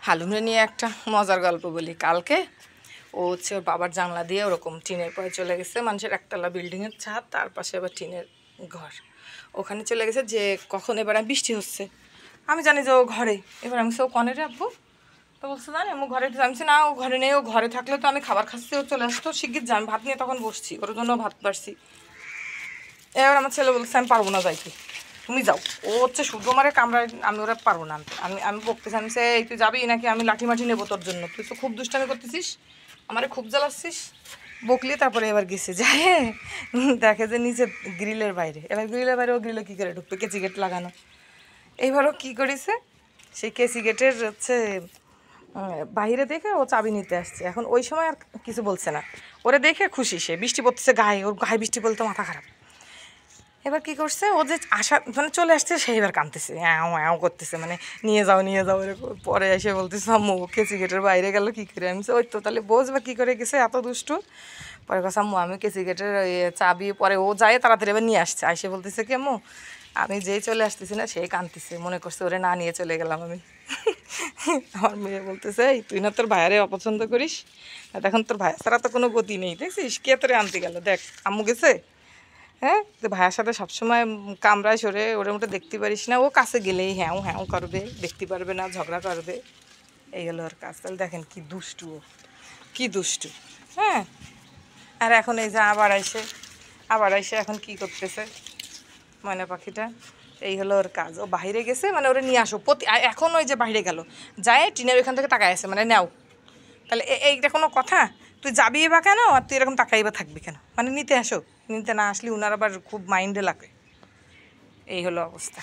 হালুমে নিয়ে একটা মজার গল্প বলি। কালকে ও হচ্ছে ওর বাবার জানলা দিয়ে ওরকম টিনের পরে চলে গেছে, মানুষের একতলা বিল্ডিংয়ের ছাদ, তার পাশে আবার টিনের ঘর, ওখানে চলে গেছে যে কখন এবার বৃষ্টি হচ্ছে। আমি জানি যে ও ঘরে, এবার আমি সে ও কনে রাখবো, তো বলছে জানি আমি ঘরে জানছি না, ও ঘরে নেই, ও ঘরে থাকলে তো আমি খাবার খাচ্ছি, ও চলে আসতো শিগগির যান, ভাত নিয়ে তখন বসছি, ওর জন্য ভাত পারছি। এবার আমার ছেলে বলছে আমি পারবো না যাইতে, তুমি যাও। ও হচ্ছে সূর্য মারে কামড়ায়, আমি ওরা পারবো না আনতে। আমি বকতেছি, আমি সে তুই যাবি নাকি, আমি লাঠি মাঠি নেবো তোর জন্য, তুই তো খুব দুষ্টামি করতেছিস, আমারে খুব জ্বালাচ্ছিস। বকলি তারপরে এবার গেছে যায় দেখে যে নিচে গ্রিলের বাইরে, এবার গ্রিলের বাইরে ও গ্রিলে কী করে ঢুকবে, কেচি গেট লাগানো। এইবারও কী করেছে, সেই কেসি গেটের হচ্ছে বাইরে দেখে ও চাবি নিতে আসছে। এখন ওই সময় আর কিছু বলছে না, ওরে দেখে খুশি, সে বৃষ্টি পড়তেছে গায়ে, ওর গায়ে বৃষ্টি বলতে মাথা খারাপ। এবার কী করছে, ও যে আসা মানে চলে আসছে, সে এবার কাঁদতেছে, অ্যাও করতেছে, মানে নিয়ে যাও নিয়ে যাও এরকম। পরে এসে বলতেছে আম্মু কেসি গেটের বাইরে গেল কী করে, আমি ওই তো তাহলে বোঝ বা কী করে গেছে এত দুষ্টু। পরে কথা আম্মু আমি কেসি গেটের চাবি, পরে ও যায় তাড়াতাড়ি এবার নিয়ে আসছে, আইসে বলতেছে কি আম্মু আমি যেই চলে আসতেছি না সেই কাঁদতেছে, মনে করছে ওরে না নিয়ে চলে গেলাম আমি। আমার মেয়ে বলতেছে এই তুই না তোর ভাইয়ারে অপছন্দ করিস, এখন তোর ভাইয়া ছাড়া তো কোনো গতি নেই, দেখছিস কে তোরে আনতে গেল, দেখ আম্মু গেছে। হ্যাঁ, তো ভাইয়ার সাথে সবসময় কামড়ায় সরে, ওরে মোটে দেখতে পারিস না, ও কাছে গেলেই হ্যাঁ হ্যাঁ করবে, দেখতে পারবে না, ঝগড়া করবে, এই হলো ওর কাজ। তাহলে দেখেন কি দুষ্টু, ও কী দুষ্টু। হ্যাঁ, আর এখন এই যে আবার আইসে এখন কি করতেছে ময়না পাখিটা, এই হলো ওর কাজ। ও বাইরে গেছে মানে ওরে নিয়ে আসো এখন ওই যে বাইরে গেল, যায় টিনের ওইখান থেকে তাকায় আছে, মানে নাও। তাহলে এইটা কোনো কথা, তুই যাবি বা কেন, আর তুই এরকম তাকাই বা থাকবি কেন, মানে নিতে আসো, নিতে না আসলে উনার আবার খুব মাইন্ডে লাগে। এই হলো অবস্থা।